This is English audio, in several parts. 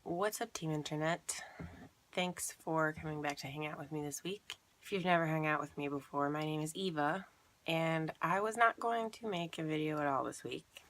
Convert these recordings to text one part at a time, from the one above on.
What's up, Team Internet? Thanks for coming back to hang out with me this week. If you've never hung out with me before, my name is Eva, and I was not going to make a video at all this week.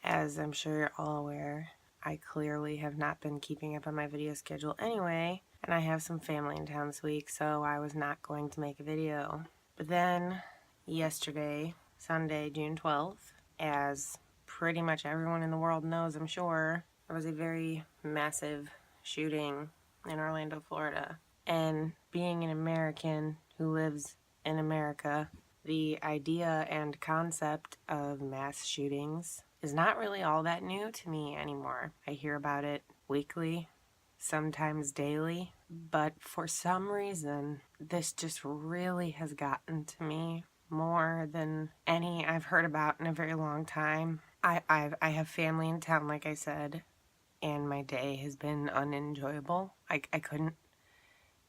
As I'm sure you're all aware, I clearly have not been keeping up on my video schedule anyway, and I have some family in town this week, so I was not going to make a video. But then, yesterday, Sunday, June 12th, as pretty much everyone in the world knows, I'm sure, there was a very massive shooting in Orlando, Florida. And being an American who lives in America, the idea and concept of mass shootings is not really all that new to me anymore. I hear about it weekly, sometimes daily, but for some reason, this just really has gotten to me more than any I've heard about in a very long time. I have family in town, like I said, and my day has been unenjoyable. I couldn't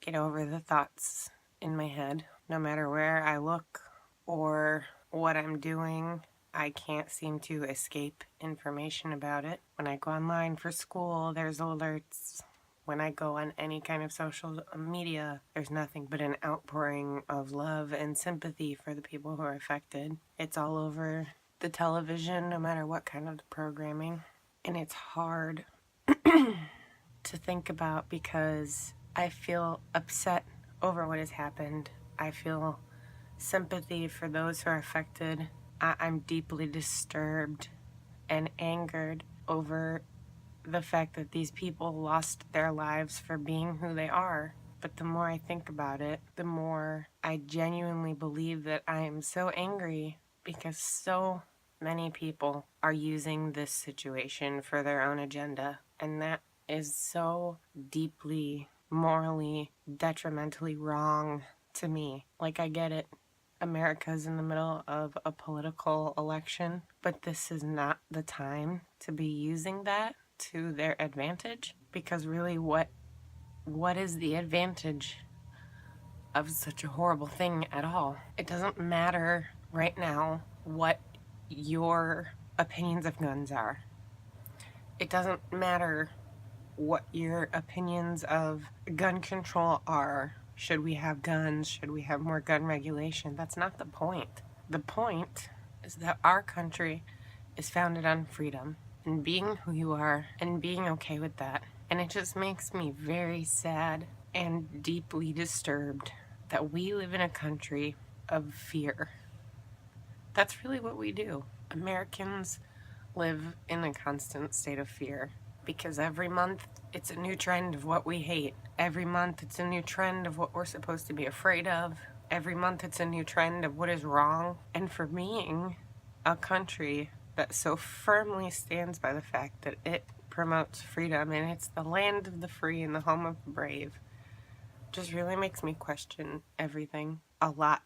get over the thoughts in my head. No matter where I look or what I'm doing, I can't seem to escape information about it. When I go online for school, there's alerts. When I go on any kind of social media, there's nothing but an outpouring of love and sympathy for the people who are affected. It's all over the television, no matter what kind of programming. And it's hard to think about because I feel upset over what has happened. I feel sympathy for those who are affected. I'm deeply disturbed and angered over the fact that these people lost their lives for being who they are. But the more I think about it, the more I genuinely believe that I am so angry because so many people are using this situation for their own agenda. And that is so deeply, morally, detrimentally wrong to me. Like, I get it. America's in the middle of a political election, but this is not the time to be using that to their advantage, because really what is the advantage of such a horrible thing at all? It doesn't matter right now what your opinions of guns are. It doesn't matter what your opinions of gun control are. Should we have guns? Should we have more gun regulation? That's not the point. The point is that our country is founded on freedom and being who you are and being okay with that. And it just makes me very sad and deeply disturbed that we live in a country of fear. That's really what we do. Americans live in a constant state of fear because every month it's a new trend of what we hate. Every month it's a new trend of what we're supposed to be afraid of. Every month it's a new trend of what is wrong. And for being a country that so firmly stands by the fact that it promotes freedom and it's the land of the free and the home of the brave, just really makes me question everything. A lot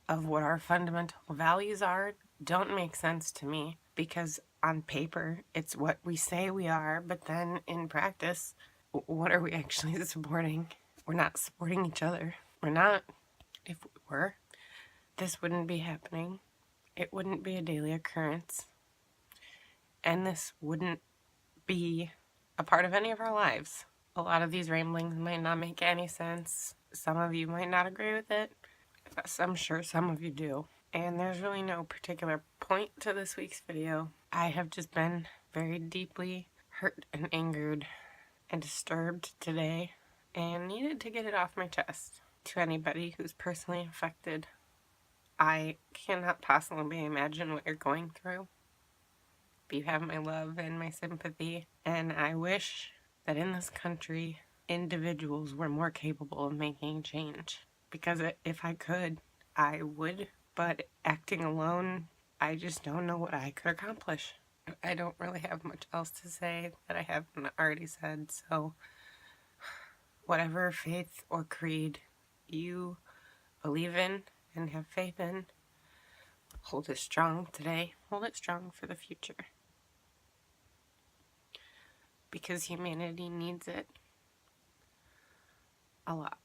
of what our fundamental values are don't make sense to me, because on paper it's what we say we are, but then in practice, what are we actually supporting? We're not supporting each other. We're not. If we were, this wouldn't be happening. It wouldn't be a daily occurrence. And this wouldn't be a part of any of our lives. A lot of these ramblings might not make any sense. Some of you might not agree with it. I'm sure some of you do. And there's really no particular point to this week's video. I have just been very deeply hurt and angered and disturbed today and needed to get it off my chest. To anybody who's personally affected, I cannot possibly imagine what you're going through. But you have my love and my sympathy, and I wish that in this country, individuals were more capable of making change. Because if I could, I would. But acting alone, I just don't know what I could accomplish. I don't really have much else to say that I haven't already said, so whatever faith or creed you believe in and have faith in, hold it strong today. Hold it strong for the future. Because humanity needs it a lot.